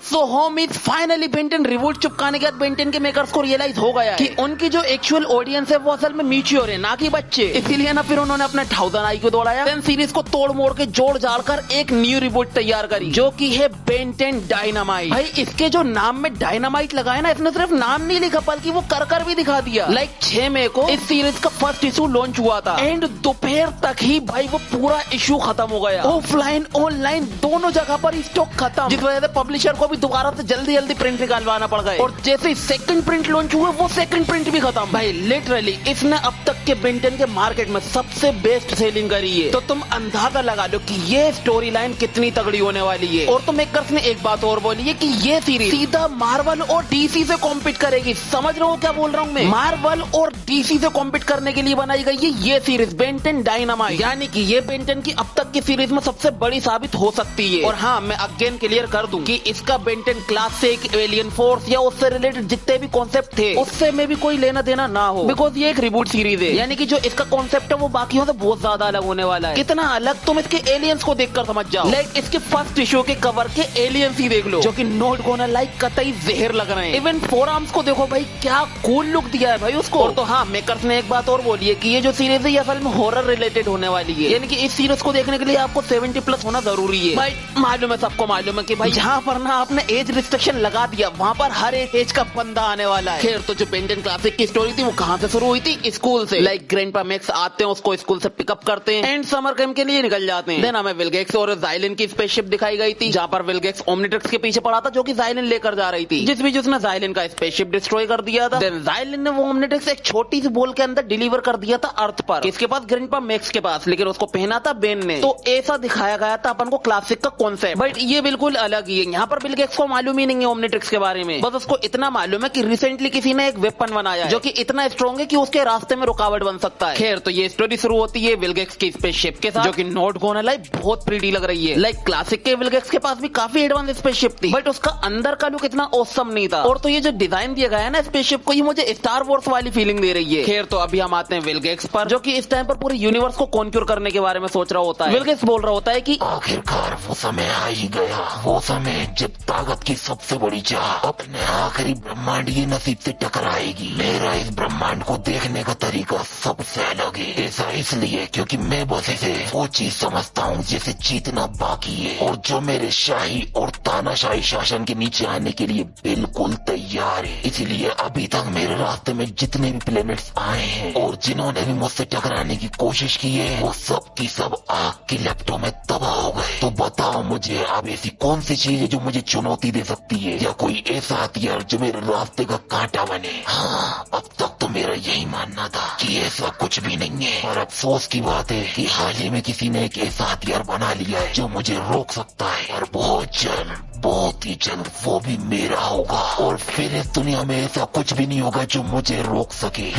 सो homies finally Benton reboot चुपकाने के बाद Benton के मेकर्स को रियलाइज हो गया कि उनकी जो एक्चुअल ऑडियंस है वो असल में मैच्योर है, ना कि बच्चे। इसीलिए ना फिर उन्होंने अपने 1000 IQ दौड़ाया, देन सीरीज को तोड़ मोड़ के जोड़ जाड़ कर एक न्यू रिबूट तैयार करी जो कि है बेंटन डायनामाइट। भाई इसके जो नाम में डायनामाइट लगाया ना, इसने सिर्फ नाम नहीं लिखा बल्कि वो कर भी दिखा दिया। लाइक 6 मई को इस सीरीज का फर्स्ट इशू लॉन्च हुआ था एंड दोपहर तक ही भाई वो पूरा इशू खत्म हो गया। ऑफलाइन ऑनलाइन दोनों जगह पर स्टॉक खत्म, जिस वजह से पब्लिशर को भी दोबारा से जल्दी जल्दी प्रिंट निकालवाना पड़ गए। और जैसे सेकंड प्रिंट लॉन्च हुए वो सेकंड प्रिंट भी खत्म। भाई लिटरली इसने अब तक के बेंटन के मार्केट में सबसे बेस्ट सेलिंग करी है। तो तुम अंदाजा लगा लो कि ये स्टोरी लाइन कितनी तगड़ी होने वाली है। और तो मेकर्स ने एक बात और बोली है कि ये सीरीज सीधा मार्वल और डीसी से कॉम्पीट करेगी। समझ रहे हो क्या बोल रहा हूँ मैं? मार्वल और डीसी से कॉम्पीट करने के लिए बनाई गई है ये सीरीज बेंटन डायनामाइट, यानी कि ये बेंटन की अब तक की सीरीज में सबसे बड़ी साबित हो सकती है। और हाँ, मैं अगेन क्लियर कर दूं कि इसका बेंटन क्लास से एक एलियन फोर्स या उससे रिलेटेड जितने भी कॉन्सेप्ट थे उससे में भी कोई लेना देना ना हो, बिकॉज ये एक रिबूट सीरीज है। यानी कि जो इसका कॉन्सेप्ट है वो बाकियों से बहुत ज्यादा अलग होने वाला है। कितना अलग तुम इसके एलियंस को देखकर समझ जाओ। लाइक इसके फर्स्ट इशू के कवर के एलियंस ही देख लो जो कि नॉट गोना लाइक कतई जहर लग रहे हैं। इवन फोर आर्म्स को देखो भाई, क्या कूल लुक दिया है भाई उसको। और तो हाँ, मेकर्स ने एक बात और बोली है कि ये जो सीरीज है ये असल में हॉरर रिलेटेड होने वाली है, यानी कि इस सीरीज को देखने के लिए आपको 70+ होना जरूरी है। भाई मालूम है, सबको मालूम है कि भाई जहाँ पर ना आपने एज रिस्ट्रिक्शन लगा दिया वहाँ पर हर एक एज का बंदा आने वाला है। खैर, तो जो बेंटन क्लासिक की स्टोरी थी वो कहाँ से शुरू हुई थी? स्कूल से। लाइक ग्रैंडपा मैक्स आते हैं, उसको स्कूल से पिकअप करते हैं एंड समर कैंप के लिए निकल जाते हैं। देन हमें विलगेक्स और ज़ाइलिन की स्पेसशिप दिखाई गई थी, जहाँ पर विलगेक्स ओमनिट्रिक्स के पीछे पड़ा था जो कि ज़ाइलिन लेकर जा रही थी। जिस बीच उसने ज़ाइलिन का स्पेसशिप डिस्ट्रॉय कर दिया था। देन ज़ाइलिन ने वो ओमनिट्रिक्स एक छोटी सी बॉल के अंदर डिलीवर कर दिया था अर्थ पर, किसके पास? ग्रैंडपा मैक्स के पास, लेकिन उसको पहना था बेन ने। तो ऐसा दिखाया गया था अपन को क्लासिक का कॉन्सेप्ट। बट ये बिल्कुल अलग ही है। यहाँ पर विलगेक्स को मालूम ही नहीं है ओमनिट्रिक्स के बारे में, बस उसको इतना मालूम है कि रिसेंटली किसी ने एक वेपन बनाया है जो कि इतना स्ट्रॉन्ग है कि उसके रास्ते में रुकावट बन सकता है। खैर, तो ये स्टोरी शुरू होती है विलगेक्स की स्पेसशिप के साथ जो कि नॉट गोना लाइक बहुत प्रीटी लग रही है। लाइक क्लासिक के विलगेक्स के पास भी काफी एडवांस स्पेसशिप थी, बट उसका अंदर का लुक इतना ऑसम नहीं था। और तो ये जो डिजाइन दिया गया है ना स्पेसशिप को, ये मुझे स्टार वॉर्स वाली फीलिंग दे रही है। खैर, तो अभी हम आते हैं विलगेक्स पर, जो कि इस टाइम पर पूरे यूनिवर्स को कॉन्क्यूर करने के बारे में सोच रहा होता है। विलगेक्स बोल रहा होता है कि आखिरकार वो समय आ ही गया, वो समय जब ताकत की सबसे बड़ी चाह अपने आखिरी ब्रह्मांडीय नसीब से टकराएगी। मेरा इस ब्रह्मांड को देखने का तरीका सबसे अलग है। ऐसा इसलिए क्योंकि मैं बस इसे वो चीज समझता हूँ जिसे जीतना बाकी है और जो मेरे शाही और तानाशाही शासन के नीचे आने के लिए बिल्कुल तैयार है। इसीलिए अभी तक मेरे रास्ते में जितने भी प्लेनेट्स आए हैं और जिन्होंने भी मुझसे टकराने की कोशिश की है, वो सब की सब आग की लपटों में तबाह हो गए। तो बताओ मुझे, अब ऐसी कौन सी चीज है जो मुझे चुनौती दे सकती है, या कोई ऐसा हथियार जो मेरे रास्ते का कांटा बने? हाँ, अब तक तो मेरा यही मानना था कि ऐसा कुछ भी नहीं है, और अफसोस की बात है कि हाल ही में किसी ने एक ऐसा हथियार बना लिया है जो मुझे रोक सकता है, और बहुत ही जल्द वो भी मेरा होगा। और फिर इस दुनिया में ऐसा कुछ भी नहीं होगा जो मुझे रोक सके।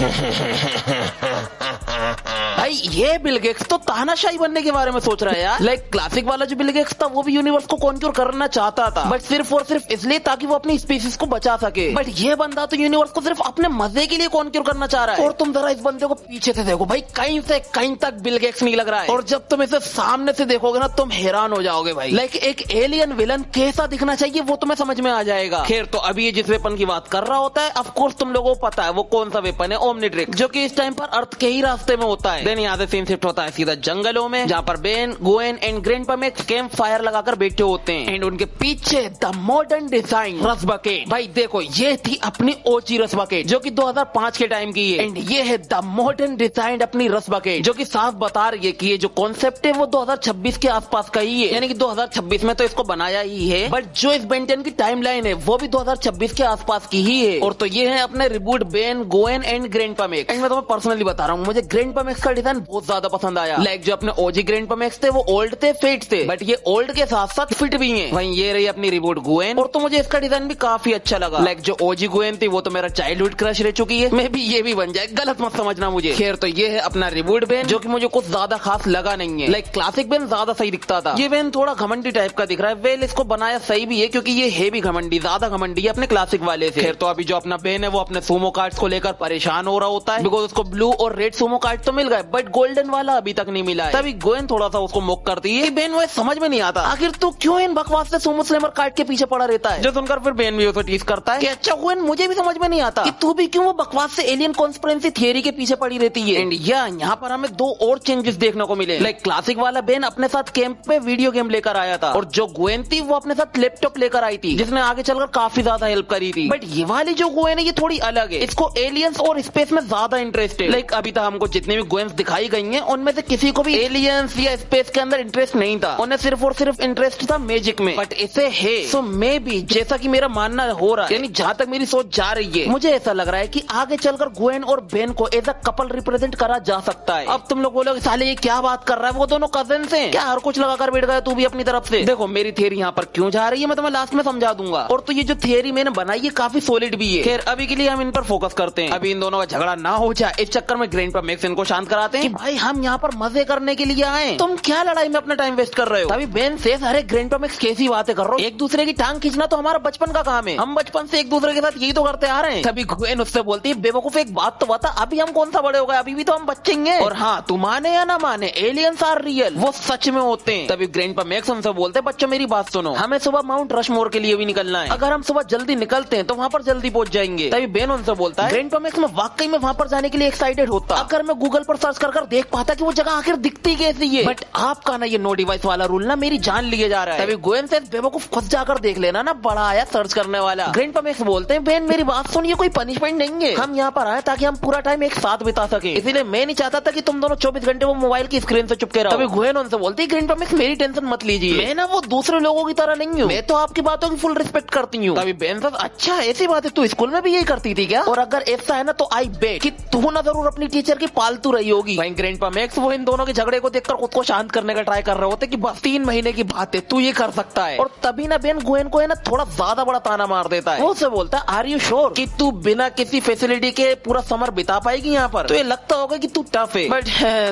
भाई ये विलगेक्स तो तानाशाही बनने के बारे में सोच रहा है यार। लाइक क्लासिक वाला जो विलगेक्स था वो भी यूनिवर्स को कॉन्क्यूर करना चाहता था, बट सिर्फ और सिर्फ इसलिए ताकि वो अपनी स्पीसीज को बचा सके। बट ये बंदा तो यूनिवर्स को सिर्फ अपने मजे के लिए कॉन्क्यूर करना चाह रहा है। और तुम जरा इस बंदे को पीछे से देखो भाई, कहीं से कहीं तक विलगेक्स नहीं लग रहा है। और जब तुम इसे सामने से देखोगे ना, तुम हैरान हो जाओगे भाई। लाइक एक एलियन विलन कैसा दिखना चाहिए वो तुम्हें समझ में आ जाएगा। खैर, तो अभी ये जिस वेपन की बात कर रहा होता है, ऑफ कोर्स तुम लोगों को पता है वो कौन सा वेपन है, ओमनिट्रिक्स, जो कि इस टाइम पर अर्थ के ही रास्ते में होता है। देन यहाँ से सीन शिफ्ट होता है सीधा जंगलों में, जहाँ पर Ben, Gwen and grandpa Max camp fire लगाकर बैठे होते हैं एंड उनके पीछे the modern design rust bucket. भाई देखो, ये थी अपनी ओजी रस बकेट जो कि 2005 के टाइम की है, एंड ये है द मॉडर्न डिजाइन अपनी रस बकेट जो कि साफ बता रही है कि ये जो कॉन्सेप्ट है वो 2026 के आसपास का ही है, यानी कि 2026 में तो इसको बनाया ही है, बट जो इस बेंटन की टाइमलाइन है वो भी 2026 के आसपास की ही है। और तो ये है अपने reboot Ben, Gwen and grandpa Max. And मैं तुम्हें पर्सनली बता रहा हूँ, मुझे ग्रैंडपा मैक्स का डिजाइन बहुत ज्यादा पसंद आया। लाइक जो अपने ओजी ग्रैंडपा मैक्स थे वो ओल्ड थे, फिट थे, बट ये ओल्ड के साथ साथ फिट भी हैं। वहीं ये रही अपनी रिबूट गोएन, और तो मुझे इसका डिजाइन भी काफी अच्छा लगा। लाइक जो ओजी गोएन थी वो तो मेरा चाइल्डहुड क्रश रह चुकी है, मे भी ये भी बन जाए, गलत मत समझना मुझे। खैर, तो ये है अपना रिबूट बेन जो कि मुझे कुछ ज्यादा खास लगा नहीं है। लाइक क्लासिक बेन ज्यादा सही दिखता था, ये बेन थोड़ा घमंडी टाइप का दिख रहा है। वेल, इसको बनाया सही भी है क्योंकि ये है भी घमंडी, ज्यादा घमंडी है अपने क्लासिक वाले से। खैर, तो अभी जो अपना बेन है वो अपने सुमो कार्ड्स को लेकर परेशान हो रहा होता है, बिकॉज उसको ब्लू और रेड सुमो कार्ड तो मिल गए, बट गोल्डन वाला अभी तक नहीं मिला है। तभी गोयन थोड़ा सा उसको मोक करती है, बेन वो समझ में नहीं आता आखिर तू क्यों इन बकवास से सुमो स्लैमर कार्ड के पीछे पड़ा रहता है। जो सुनकर फिर बेन भी उसे टीज करता है कि अच्छा गोयन मुझे भी समझ में नहीं आता कि तू भी क्यों वो बकवास से एलियन कॉन्स्पिरेसी थियरी के पीछे पड़ी रहती है। एंड यहाँ पर हमें दो और चेंजेस देखने को मिले। लाइक क्लासिक वाला बेन अपने साथ कैंप पे वीडियो गेम लेकर आया था और जो गोयन थी वो अपने साथ लैपटॉप लेकर आई थी जिसने आगे चलकर काफी ज्यादा हेल्प करी थी। बट ये वाली जो गोयन है ये थोड़ी अलग है, इसको एलियंस और स्पेस में ज्यादा इंटरेस्ट है। लाइक अभी तक हमको जितनी भी गोयंस दिखाई गई हैं उनमें से किसी को भी एलियंस या स्पेस के अंदर इंटरेस्ट नहीं था, उन्हें सिर्फ और सिर्फ इंटरेस्ट था मैजिक में। बट इसे है सो मे बी जैसा कि मेरा मानना हो रहा है, यानी जहाँ तक मेरी सोच जा रही है, मुझे ऐसा लग रहा है कि आगे चलकर गोयन और बेन को एज अ कपल रिप्रेजेंट करा जा सकता है। अब तुम लोग बोलोगे साले ये क्या बात कर रहा है, वो दोनों कजिन्स हैं क्या, हर कुछ लगा कर बैठ गया तू भी अपनी तरफ से। देखो मेरी थियरी यहाँ पर क्यों जा रही है मैं तुम्हें लास्ट में समझा दूंगा। और तो ये जो थियरी मैंने बनाई है काफी सॉलिड भी है। खैर अभी के लिए हम इन पर फोकस करते हैं, अभी इन दोनों का झगड़ा ना हो जाए इस चक्कर में ग्रैंडपा मैक्स इनको शांत कराते हैं कि भाई हम यहाँ पर मजे करने के लिए आए, तुम क्या लड़ाई में अपना टाइम वेस्ट कर रहे हो। तभी बेन से अरे ग्रैंडपा मैक्स कैसी बातें कर रहे हो, एक दूसरे की टांग खींचना तो हमारा बचपन का काम है, हम बचपन से एक दूसरे के साथ यही तो करते आ रहे हैं। तभी गोयन उससे बोलती है बेवकूफ एक बात तो बता, अभी हम कौन सा बड़े हो गए, अभी भी तो हम बच्चे हैं। और हाँ तू माने या ना माने एलियंस आर रियल, वो सच में होते हैं। तभी ग्रैंडपा मैक्स हमसे बोलते हैं बच्चों मेरी बात सुनो, हमें सुबह माउंट रशमोर के लिए भी निकलना है, अगर हम सुबह जल्दी निकलते हैं तो वहाँ पर जल्दी पहुंच जाएंगे। तभी बेन उनसे बोलता है ग्रैंडपा मैक्स मैं वाकई में वहाँ पर जाने के लिए एक्साइटेड होता अगर मैं गूगल पर सर्च कर देख पाता कि वो जगह आखिर दिखती कैसी है, बट आपका ना ये नो डिवाइस वाला रूल ना मेरी जान लिए जा रहा है। तभी गोयन से बेवकूफ खुद जाकर देख लेना ना, बड़ा आया सर्च करने वाला। ग्रैंडपा मैक्स बोलते हैं बेन मेरी बात सुन, ये कोई पनिशमेंट नहीं है, हम यहाँ पर आए ताकि हम पूरा टाइम एक साथ बिता सके, इसीलिए मैं नहीं चाहता था कि तुम दोनों 24 घंटे वो मोबाइल की स्क्रीन से चुपके रहो। तभी गोयन उनसे बोलती है ग्रैंडपा मैक्स मेरी टेंशन मत लीजिए, मैं ना वो दूसरे लोगों की तरह नहीं हूँ, मैं तो आपकी बातों की फुल रिस्पेक्ट करती हूँ। तभी बेन से अच्छा ऐसी बात है, तू स्कूल में भी यही करती थी क्या, और अगर ऐसा है ना तो आई बेट कि तू ना जरूर अपनी टीचर की पालतू रही होगी। भाई ग्रैंडपा मैक्स वो इन दोनों के झगड़े को देखकर खुद को शांत करने का ट्राई कर रहे होते कि बस 3 महीने की बात है तू ये कर सकता है। और तभी ना बेन गोयन को है ना थोड़ा ज्यादा बड़ा ताना मार देता है, वो उससे बोलता है आर यू श्योर कि तू बिना किसी फैसिलिटी के पूरा समर बिता पाएगी यहाँ पर, तो ये लगता होगा कि तू टफ है, बट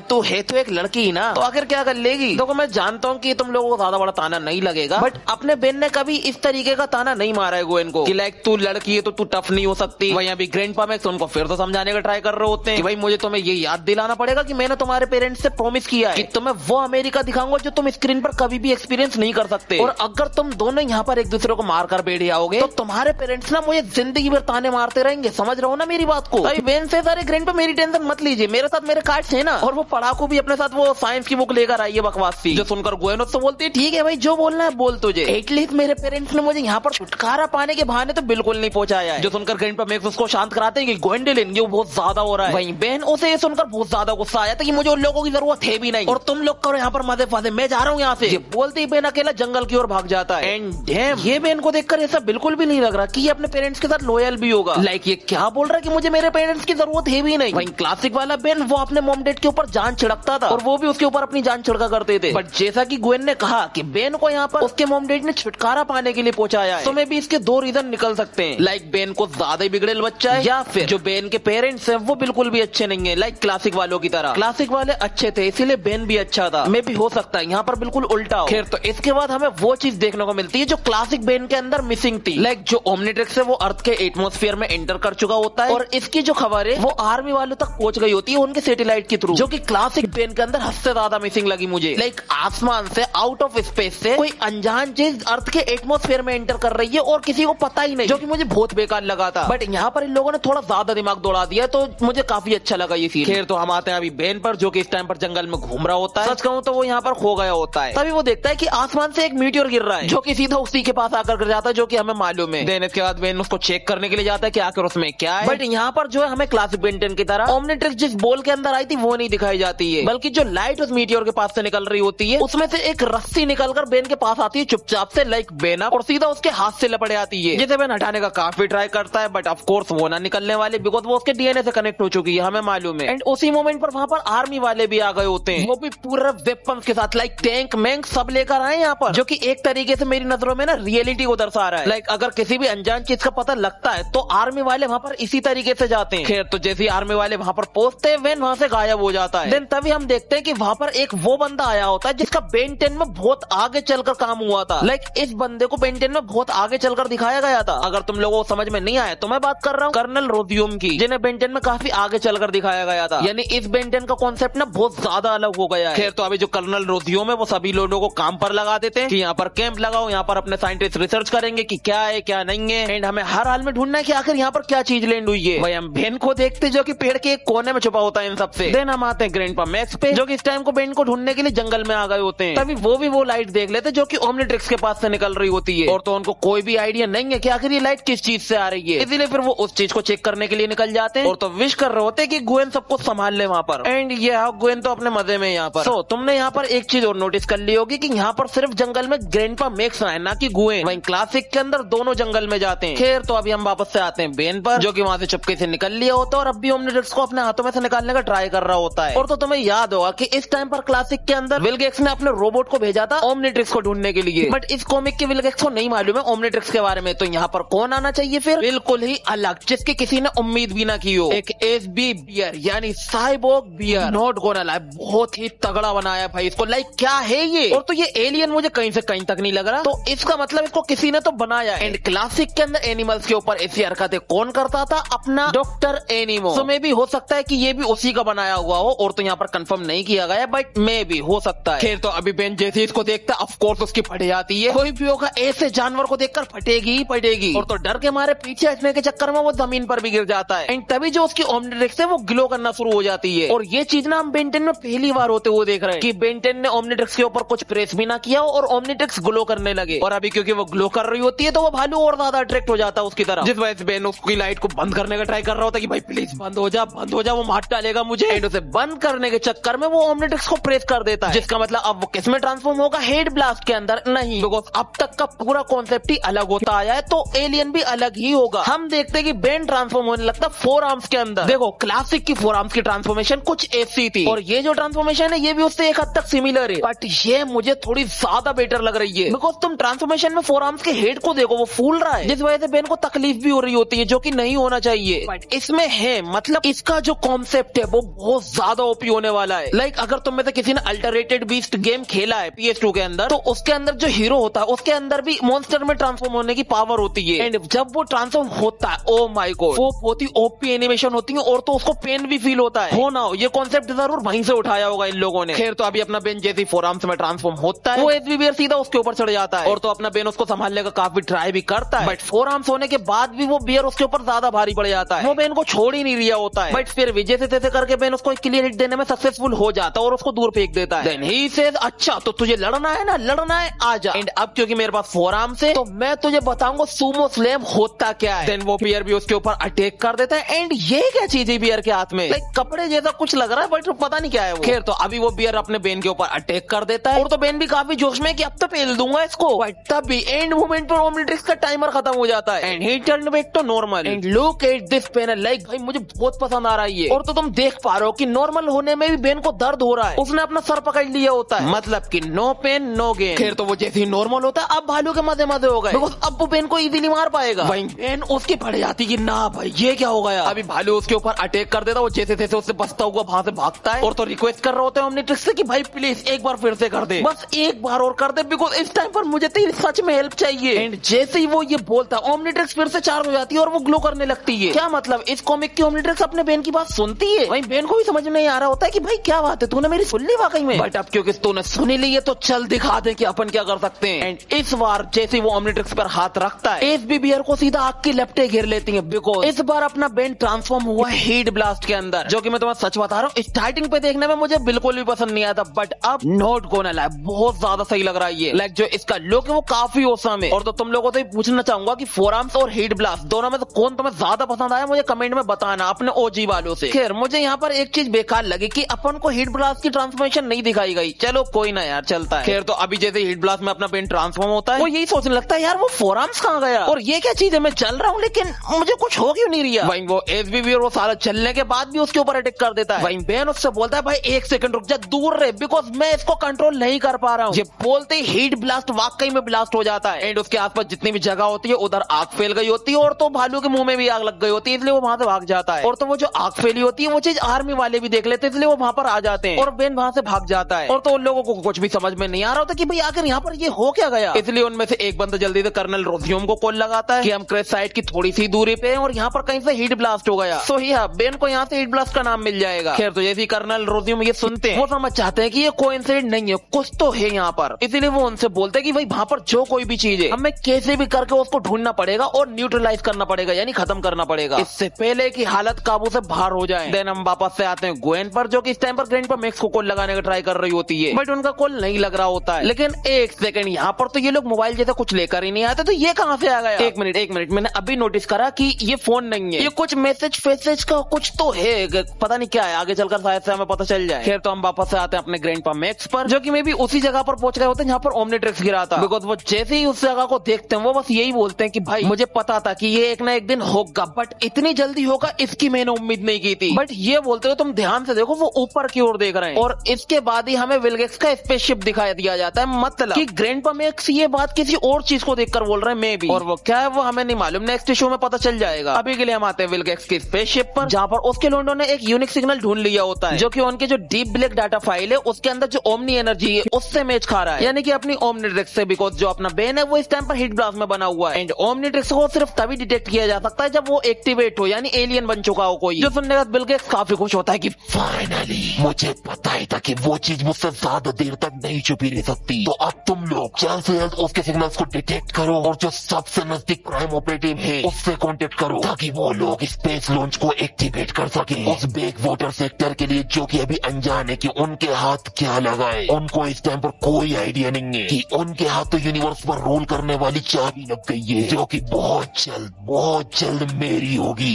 तू है तो एक लड़की ही ना, तो आखिर क्या कर लेगी। देखो मैं जानता हूँ कि तुम लोगों को ज्यादा बड़ा ताना नहीं लगेगा, बट अपने बेन ने कभी इस तरीके का ताना नहीं मारा है गोयन को कि लाइक तू लड़की है तो तू टफ नहीं हो सकती। वहीं अभी ग्रैंडपा मैक्स उनको फिर से समझाने का ट्राई कर रहे होते हैं कि भाई मुझे तुम्हें ये याद दिलाना पड़ेगा कि मैंने तुम्हारे पेरेंट्स से प्रॉमिस किया है कि तुम्हें वो अमेरिका दिखाऊंगा जो तुम स्क्रीन पर कभी भी एक्सपीरियंस नहीं कर सकते, और अगर तुम दोनों यहाँ पर एक दूसरे को मार कर बैठ जाओगे तो तुम्हारे पेरेंट्स ना मुझे जिंदगी भर ताने मारते रहेंगे, समझ रहे हो ना मेरी बात को। भाई बेन से सारे ग्रैंडपा मेरी टेंशन मत लीजिए, मेरे साथ मेरे कार्ड्स है ना, और वो पढ़ाकू भी अपने साथ वो साइंस की बुक लेकर आई है बकवास सी। जो सुनकर गोयन तो बोलती है ठीक है भाई जो बोलना है बोल, तुझे एटलीस्ट मेरे पेरेंट्स ने मुझे यहाँ पर छुटकारा पाने के बहाने तो बिल्कुल नहीं पहुंचाया है। जो सुनकर ग्रैंडपा मैक्स उसको शांत कराते हैं कि गोइंडेलिन ये बहुत ज्यादा हो रहा है। वहीं बेन उसे ये सुनकर बहुत ज्यादा गुस्सा आया था कि मुझे उन लोगों की जरूरत है भी नहीं और तुम लोग करो यहाँ पर मजे फाजे, मैं जा रहा हूँ यहाँ से। ये बोलते ही बेन अकेला जंगल की ओर भाग जाता है। एंड डैम ये बेन को देखकर ऐसा बिल्कुल भी नहीं लग रहा कि ये अपने पेरेंट्स के साथ लॉयल भी होगा। लाइक ये क्या बोल रहा है कि मुझे मेरे पेरेंट्स की जरूरत है भी नहीं। वहीं क्लासिक वाला बेन वो अपने मॉम डैड के ऊपर जान छिड़कता था और वो भी उसके ऊपर अपनी जान छिड़का करते थे, बट जैसा कि गोयन ने कहा कि बेन को यहाँ पर उसके मॉम डैड ने छुटकारा पाने के लिए पहुंचाया है, तो मैं भी इसके 2 रीजन निकल सकते हैं। लाइक बेन को ज्यादा बिगड़ेल बच्चा है, या फिर जो बेन के पेरेंट्स हैं वो बिल्कुल भी अच्छे नहीं है। लाइक क्लासिक वालों की तरह क्लासिक वाले अच्छे थे इसीलिए बेन भी अच्छा था, मैं भी हो सकता है यहाँ पर बिल्कुल उल्टा हो। खैर तो इसके बाद हमें वो चीज देखने को मिलती है जो क्लासिक बेन के अंदर मिसिंग थी। लाइक जो ओमनिट्रिक्स है वो अर्थ के एटमॉस्फेयर में एंटर कर चुका होता है और इसकी जो खबर है वो आर्मी वालों तक पहुंच गई होती है उनके सैटेलाइट के थ्रू, जो कि क्लासिक बेन के अंदर हद से ज्यादा मिसिंग लगी मुझे। लाइक आसमान से आउट ऑफ स्पेस से कोई अनजान चीज अर्थ के एटमॉस्फेयर में एंटर कर रही है और किसी को पता ही नहीं, जो कि मुझे बहुत बेकार लगा था। बट यहाँ पर इन लोगों ने थोड़ा ज्यादा दिमाग दौड़ा दिया तो मुझे काफी अच्छा लगा ये सीन। खैर तो हम आते हैं अभी बेन पर, जो कि इस टाइम पर जंगल में घूम रहा होता है। सच कहूं तो वो यहाँ पर खो गया होता है। तभी वो देखता है कि आसमान से एक मीटियोर गिर रहा है जो कि सीधा उसी के पास आकर गिर जाता है, जो कि हमें मालूम है। देन इसके बाद बेन उसको चेक करने के लिए जाता है कि आखिर उसमें क्या है। बट यहाँ पर जो है हमें क्लासिक बेन 10 की तरह ओमनिट्रिक्स जिस बॉल के अंदर आई थी वो नहीं दिखाई जाती है, बल्कि जो लाइट उस मीटियोर के पास से निकल रही होती है उसमें से एक रस्सी निकलकर बेन के पास आती है चुपचाप से, लाइक बेन और सीधा उसके हाथ से लपट आती है, जिसे बेन हटाने का काफी ट्राई करता है, बट ऑफ कोर्स वो ना निकलने वाले बिकॉज वो उसके डीएनए से कनेक्ट हो चुकी है, हमें मालूम है। एंड उसी मोमेंट पर वहाँ पर आर्मी वाले भी आ गए होते हैं, वो भी पूरे वेपन्स के साथ, लाइक टैंक मैंक सब लेकर आए यहाँ पर, जो कि एक तरीके से मेरी नजरों में ना रियलिटी को दर्शा रहा है। लाइक अगर किसी भी अनजान चीज का पता लगता है तो आर्मी वाले वहाँ पर इसी तरीके से जाते हैं। खैर तो जैसे आर्मी वाले वहाँ पर पहुंचते हैं वेन वहाँ से गायब हो जाता है। देन तभी हम देखते हैं कि वहाँ पर एक वो बंदा आया होता है जिसका बेन 10 में बहुत आगे चलकर काम हुआ था। लाइक इस बंदे को बेन 10 में बहुत आगे चलकर दिखाया गया था। अगर तुम लोगों को समझ में नहीं आया तो मैं बात कर रहा हूँ कर्नल रोजियम की, जिन्हें बेन 10 में काफी आगे चलकर दिखाया गया था। यानी इस बेंटेन का कॉन्सेप्ट ना बहुत ज्यादा अलग हो गया है। खैर तो अभी जो कर्नल रोजियो में वो सभी लोगों को काम पर लगा देते हैं कि यहाँ पर कैंप लगाओ, यहाँ पर अपने साइंटिस्ट रिसर्च करेंगे कि क्या है क्या नहीं है, एंड हमें हर हाल में ढूंढना है कि आखिर यहाँ पर क्या चीज लैंड हुई है। भाई हम बेन को देखते जो कि पेड़ के एक कोने में छुपा होता है इन सबसे। देन हम आते हैं ग्रैंडपा मैक्स पे जो कि इस टाइम को बेन को ढूंढने के लिए जंगल में आ गए होते हैं। तभी वो भी वो लाइट देख लेते जो कि ओमनीट्रिक्स के पास से निकल रही होती है, और तो उनको कोई भी आइडिया नहीं है कि आखिर ये लाइट किस चीज से आ रही है। इसीलिए फिर वो उस चीज को चेक करने के लिए निकल जाते हैं, और तो विश कर रहे होते हैं कि ग्वेन सबको संभाल ले वहाँ पर। एंड ये ग्वेन तो अपने मजे में यहाँ पर। तुमने यहाँ पर एक चीज और नोटिस कर ली होगी कि यहाँ पर सिर्फ जंगल में ग्रैंडपा मैक्स है, ना कि ग्वेन। वहीं क्लासिक के अंदर दोनों जंगल में जाते हैं। खैर तो अभी हम वापस से आते हैं बेन पर जो कि वहाँ से चुपके से निकल लिया होता है और अब भी ओमनीट्रिक्स को अपने हाथों में से निकालने का ट्राई कर रहा होता है। और तो तुम्हें याद होगा कि इस टाइम पर क्लासिक के अंदर विल गेट्स ने अपने रोबोट को भेजा था ओमनीट्रिक्स को ढूंढने के लिए, बट इस कॉमिक के विल गेट्स को नहीं मालूम है ओमनीट्रिक्स के बारे में। तो यहाँ पर कौन आना चाहिए फिर? बिल्कुल ही अलग, जिसकी किसी ने उम्मीद भी ना की हो। एक एसबी बियर यानी cyborg bear. Not gonna lie, बहुत ही तगड़ा बनाया भाई इसको। लाइक क्या है ये? और तो ये एलियन मुझे कहीं से कहीं तक नहीं लग रहा, तो इसका मतलब इसको किसी ने तो बनाया। एंड क्लासिक के अंदर एनिमल्स के ऊपर ऐसी हरकतें कौन करता था? अपना डॉक्टर एनिमो। तो मे भी हो सकता है कि ये भी उसी का बनाया हुआ हो, और तो यहाँ पर कंफर्म नहीं किया गया, बट मे भी हो सकता है। खैर तो अभी बेन जैसे इसको देखता ऑफ कोर्स उसकी फट जाती है। कोई भी होगा ऐसे जानवर को देखकर फटेगी ही फटेगी, और तो डर के मारे पीछे हटने के चक्कर में वो जमीन पर भी गिर जाता है। एंड तभी जो उसकी ओमनीट्रिक्स है वो ग्लो करना शुरू हो जाती है। और ये चीज ना हम बेंटेन में पहली बार होते हुए देख रहे हैं कि बेंटेन ने ओमनीट्रिक्स के ऊपर कुछ प्रेस भी ना किया और ओमनीट्रिक्स ग्लो करने लगे। और अभी क्योंकि वो ग्लो कर रही होती है तो वो भालू और ज्यादा अट्रैक्ट हो जाता है उसकी तरफ, जिस वजह से बेन उसकी लाइट को बंद करने का ट्राई कर रहा होता है कि भाई प्लीज बंद हो जा, वो मार डालेगा मुझे। एंड उसे बंद करने के चक्कर में वो ओमनीट्रिक्स को प्रेस कर देता है, जिसका मतलब अब वो किस में ट्रांसफॉर्म होगा? हेड ब्लास्ट के अंदर नहीं, बिकॉज अब तक का पूरा कॉन्सेप्ट ही अलग होता आया है, तो एलियन भी अलग ही होगा। हम देखते हैं कि बेन ट्रांसफॉर्म होने लगता फोर आर्म्स के अंदर। देखो क्लासिक की फोर आर्म्स की ट्रांसफॉर्मेशन कुछ ऐसी थी, और ये जो ट्रांसफॉर्मेशन है ये भी उससे एक हद तक सिमिलर है, बट ये मुझे थोड़ी ज्यादा बेटर लग रही है। बिकॉज तुम ट्रांसफॉर्मेशन में फोर आर्म्स के हेड को देखो, वो फूल रहा है, जिस वजह से बेन को तकलीफ भी हो रही होती है, जो कि नहीं होना चाहिए, बट इसमें है। मतलब इसका जो कॉन्सेप्ट है वो बहुत ज्यादा ओपी होने वाला है। लाइक अगर तुम में से किसी ने अल्टरेटेड बीस्ट गेम खेला है PS2 के अंदर, तो उसके अंदर जो हीरो होता है उसके अंदर भी मॉन्स्टर में ट्रांसफॉर्म होने की पावर होती है। एंड जब वो ट्रांसफॉर्म होता है, ओ माय गॉड, वो बहुत ही ओपी एनिमेशन होती है, और तो उसको पेन भी फील होता है। हो ना हो, ये कॉन्सेप्ट जरूर वहीं से उठाया होगा इन लोगों ने। खैर तो अभी अपना बेन जैसे फोर आर्म्स में ट्रांसफॉर्म होता है, वो एसबी बियर सीधा उसके ऊपर चढ़ जाता है, और तो अपना बेन उसको संभालने का काफी ट्राई भी करता है, बट फोर आर्म्स होने के बाद भी वो बियर उसके ऊपर ज्यादा भारी पड़ जाता है। वो बेन को छोड़ ही नहीं रिया होता है, बट फिर भी जैसे तैसे करके बेन उसको क्लियर हिट देने में सक्सेसफुल हो जाता है और उसको दूर फेंक देता है। देन ही सेज, अच्छा तो तुझे लड़ना है ना, लड़ना है आजा। एंड अब क्योंकि मेरे पास फोर आर्म्स है तो मैं तुझे बताऊंगा सूमो स्लैम होता क्या है। देन वो बियर भी उसके ऊपर अटैक कर देता है। एंड ये क्या चीज है बियर के हाथ में? लाइक कपड़े जैसा कुछ लग रहा है, बट पता नहीं क्या है वो। खैर तो अभी वो बियर अपने बेन के ऊपर अटैक कर देता है, और तो बेन भी काफी जोश में कि अब तो पेल दूंगा इसको, बट तब भी एंड मोमेंट पर ओमनीट्रिक्स का टाइमर खत्म हो जाता है, and he turn back to normal. And look at this panel, like भाई मुझे बहुत पसंद आ रहा है ये। और तो तुम देख पा रहे हो कि नॉर्मल होने में भी बेन को दर्द हो रहा है, उसने अपना सर पकड़ लिया होता है, मतलब कि नो पेन नो गेन। खैर तो वो जैसे ही नॉर्मल होता है अब भालू के मजे मजे हो गए, बिकॉज अब वो बेन को इजीली मार पाएगा। भाई बेन उसकी पड़ जाती कि ना भाई ये क्या हो गया। अभी भालू उसके ऊपर अटैक कर देता, वो जैसे तैसे उससे बचता हुआ वहां से भागता है, और तो रिक्वेस्ट कर रहे होते हैं ओमनीट्रिक्स से कि भाई प्लीज एक बार फिर से कर दे, बस एक बार और कर दे, बिकॉज इस टाइम पर मुझे तेरी सच में हेल्प चाहिए। एंड जैसे ही वो ये बोलता है ओमनीट्रिक्स फिर से चार्ज हो जाती है और वो ग्लो करने लगती है। क्या मतलब इस कॉमिक की ओमनीट्रिक्स अपने बेन की बात सुनती है? भाई बेन को भी समझ में नहीं आ रहा होता है कि भाई क्या बात है, तूने मेरी सुन ली वाकई में, बट अब क्योंकि तूने सुनी ली है तो चल दिखा दे कि अपन क्या कर सकते हैं। एंड इस बार जैसे वो ओमनीट्रिक्स पर हाथ रखता है, एसबी बियर को सीधा आग की लपटें घेर लेती हैं, बिकॉज इस बार अपना बेन ट्रांसफॉर्म हुआ है हीट ब्लास्ट के अंदर, जो कि मैं तुम्हें सच बता रहा हूँ स्टार्टिंग पे देखने में मुझे बिल्कुल भी पसंद नहीं आया था, बट अब नॉट गोना लाई बहुत ज्यादा सही लग रहा है ये। लाइक जो इसका लुक है वो काफी औसम है। और तो तुम लोगों से पूछना चाहूंगा कि फोर आर्म्स और हीट ब्लास्ट दोनों में से कौन तुम्हें ज्यादा पसंद आया, मुझे कमेंट में बताना अपने ओजी वालों से। खैर मुझे यहाँ पर एक चीज बेकार लगी कि अपन को हीट ब्लास्ट की ट्रांसफॉर्मेशन नहीं दिखाई गई, चलो कोई ना यार चलता है। खैर तो अभी जैसे हीट ब्लास्ट में अपना बेन ट्रांसफॉर्म होता है, वो यही सोचने लगता है यार वो फोर आर्म्स कहाँ गया और ये क्या चीज है, मैं चल रहा हूँ लेकिन मुझे कुछ हो क्यों नहीं रहा। भाई वो एसबी और वो सारा चलने के बाद भी उसके ऊपर अटैक कर देता है। भाई बेन उससे बोलता है भाई एक सेकंड रुक जा, दूर रहे, बिकॉज मैं इसको कंट्रोल नहीं कर पा रहा हूँ। ये बोलते ही हीट ब्लास्ट वाकई में ब्लास्ट हो जाता है, एंड उसके आसपास जितनी भी जगह होती है उधर आग फैल गई होती है, और तो भालू के मुंह में भी आग लग गई होती है, इसलिए वो वहां से भाग जाता है। और तो वो जो आग फैली होती है वो चीज आर्मी वाले भी देख लेते हैं, इसलिए वो वहां पर आ जाते हैं और बेन वहां से भाग जाता है। और तो उन लोगों को कुछ भी समझ में नहीं आ रहा होता कि भाई आखिर यहाँ पर ये हो क्या गया, इसलिए उनमें से एक बंदा जल्दी से कर्नल रोजियम को कॉल लगाता है कि हम क्रेस्ट साइट की थोड़ी सी दूरी पे हैं और यहाँ पर कहीं से हीट ब्लास्ट हो गया। सो ही बेन को यहाँ से हीट ब्लास्ट का नाम मिल जाएगा। खैर तो जैसे कर्नल रोजियो में ये सुनते हैं वो समझ चाहते हैं कि ये कोइंसिडेंट नहीं है, कुछ तो है यहाँ पर। इसीलिए वो उनसे बोलते हैं कि भाई वहाँ पर जो कोई भी चीज है हमें कैसे भी करके उसको ढूंढना पड़ेगा और न्यूट्रलाइज करना पड़ेगा, यानी खत्म करना पड़ेगा, इससे पहले कि हालत काबू से बाहर हो जाए। देन हम वापस से आते हैं ग्वेन पर, जो कि इस टाइम पर ग्रैंडपा मैक्स को कॉल लगाने का ट्राई कर रही होती है, बट उनका कॉल नहीं लग रहा होता है। लेकिन एक सेकंड, यहाँ पर तो ये लोग मोबाइल जैसा कुछ लेकर ही नहीं आते, तो ये कहाँ से आ गया? एक मिनट, मैंने अभी नोटिस करा कि ये फोन नहीं है, ये कुछ मैसेज फैसेज का कुछ तो है, पता नहीं क्या है, आगे चलकर शायद से हमें पता चल जाए। खैर तो हम वापस से आते हैं अपने ग्रैंडपा मैक्स पर, जो कि मैं भी उसी जगह पर पहुंच गए होते हैं जहाँ पर ओमनीट्रिक्स गिरा था। बिकॉज वो जैसे ही उस जगह को देखते हैं वो बस यही बोलते हैं कि भाई मुझे पता था कि ये एक ना एक दिन होगा, बट इतनी जल्दी होगा इसकी मैंने उम्मीद नहीं की थी। बट ये बोलते हो तुम ध्यान से देखो, वो ऊपर की ओर देख रहे हैं, और इसके बाद ही हमें विलगेक्स का स्पेसशिप दिखाई दिया जाता है। मतलब कि ग्रैंडपा मैक्स ये बात किसी और चीज को देखकर बोल रहे हैं मे बी, और वो क्या है वो हमें नहीं मालूम, नेक्स्ट शो में पता चल जाएगा। अभी के लिए हम आते हैं विलगेक्स की स्पेसशिप पर, जहाँ पर उसके लोगों ने एक यूनिक सिग्नल ढूंढ लिया होता है, जो कि उनके जो डीप ब्लैक डाटा फाइल है उसके अंदर जो ओमनी एनर्जी है उससे मैच खा रहा है, यानी कि अपनी ओमनीट्रिक्स से। बिकॉज जो अपना बेन है वो इस टाइम पर हीट ब्लास्ट में बना हुआ है, एंड ओमनीट्रिक्स को सिर्फ तभी डिटेक्ट किया जा सकता है जब वो एक्टिवेट हो, यानी एलियन बन चुका हो कोई। जो सुनने के बाद विलगेक्स काफी खुश होता है कि फाइनली मुझे पता ही था कि वो चीज मुझसे ज्यादा देर तक नहीं छुपी रह सकती। तो अब तुम लोग जल्द से जल्द उसके सिग्नल्स को डिटेक्ट करो और जो सबसे नजदीक प्राइम ऑपरेटिव है उससे कांटेक्ट करो, ताकि वो लोग स्पेस लॉन्च को एक्टिवेट कर सके उस बैक वाटर सेक्टर के लिए, जो कि अभी अनजान है कि उनके हाथ क्या लगाए। उनको इस टाइम पर कोई आइडिया नहीं है कि उनके हाथ तो यूनिवर्स पर रोल करने वाली चाबी लग गई है, जो कि बहुत जल्द मेरी होगी।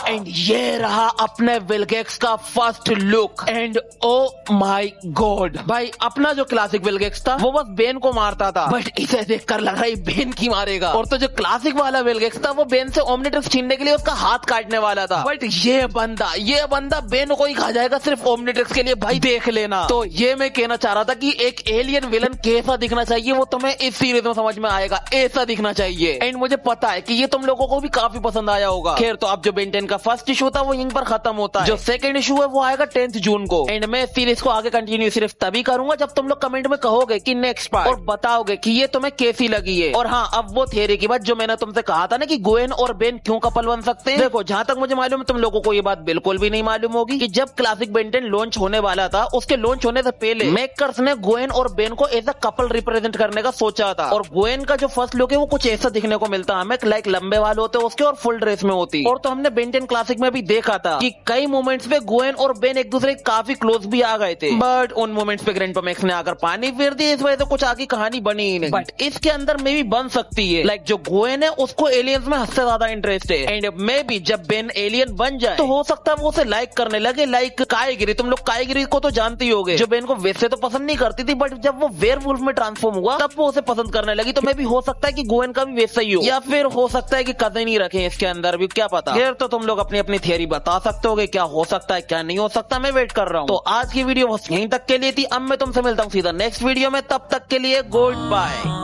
एंड ये रहा अपने विलगेक्स का first look, and oh my God भाई, अपना जो क्लासिक विलगेक्स था वो बस बेन को मारता था, बट इसे देखकर लग रहा है बेन की मारेगा। और तो जो क्लासिक वाला विलगेक्स था वो बेन से ओमनीट्रिक्स छीनने के लिए उसका हाथ काटने वाला था, बट ये बंदा बेन को ही खा जाएगा सिर्फ ओमनीट्रिक्स के लिए, भाई देख लेना। तो ये मैं कहना चाह रहा था कि एक एलियन विलन कैसा दिखना चाहिए वो तुम्हें इस सीरीज में समझ में आएगा, ऐसा दिखना चाहिए। एंड मुझे पता है कि ये तुम लोगों को भी काफी पसंद आया होगा। खैर तो अब जो बेन 10 का फर्स्ट इशू था वो यहीं पर खत्म होता है, जो सेकंड इशू है वो आएगा 10 जून को। एंड मैं सीरीज को आगे कंटिन्यू सिर्फ तभी करूंगा जब तुम लोग कमेंट में कहोगे कि नेक्स्ट पार्ट, और बताओगे कि ये तुम्हें कैसी लगी है। और हाँ, अब वो थियरी की बात जो मैंने तुमसे कहा था ना कि ग्वेन और बेन क्यों कपल बन सकते हैं, देखो जहां तक मुझे मालूम है तुम लोगों को ये बात बिल्कुल भी नहीं मालूम होगी कि जब क्लासिक बेन 10 लॉन्च होने वाला था, उसके लॉन्च होने से पहले मेकर्स ने ग्वेन और बेन को एज अ कपल रिप्रेजेंट करने का सोचा था। और ग्वेन का जो फर्स्ट लुक है वो कुछ ऐसा दिखने को मिलता है हमें, लाइक लंबे बाल होते उसके और फुल ड्रेस में होती। और तो हमने बेन 10 क्लासिक में भी देखा था कि कई मोमेंट्स पे ग्वेन और बेन एक दूसरे के काफी क्लोज भी आ गए थे, बट उन मोमेंट्स पे ग्रैंडपा मैक्स ने आकर पानी फेर दिया, इस वजह से कुछ आगे कहानी बनी ही नहीं। बट इसके अंदर में भी बन सकती है, लाइक जो ग्वेन है उसको एलियंस में हद से ज्यादा इंटरेस्ट है, एंड मे बी जब बेन एलियन बन जाए तो हो सकता है वो उसे लाइक करने लगे, लाइक काईगिरी। तुम लोग काईगिरी को तो जानते ही होगे, जो बेन को वैसे तो पसंद नहीं करती थी, बट जब वो वेयरवुल्फ में ट्रांसफॉर्म हुआ तब वो उसे पसंद करने लगी। तो मे भी हो सकता है कि ग्वेन का भी वैसा ही हो, या फिर हो सकता है कि कदर नहीं रखे इसके अंदर भी, क्या पता। फिर तो तुम लोग अपनी अपनी थियरी बता सकते होगे क्या हो सकता है क्या नहीं हो सकता, मैं वेट कर रहा हूँ। तो आज की वीडियो बस यहीं तक के लिए थी, अब मैं तुमसे मिलता हूँ सीधा नेक्स्ट वीडियो में, तब तक के लिए गुड बाय।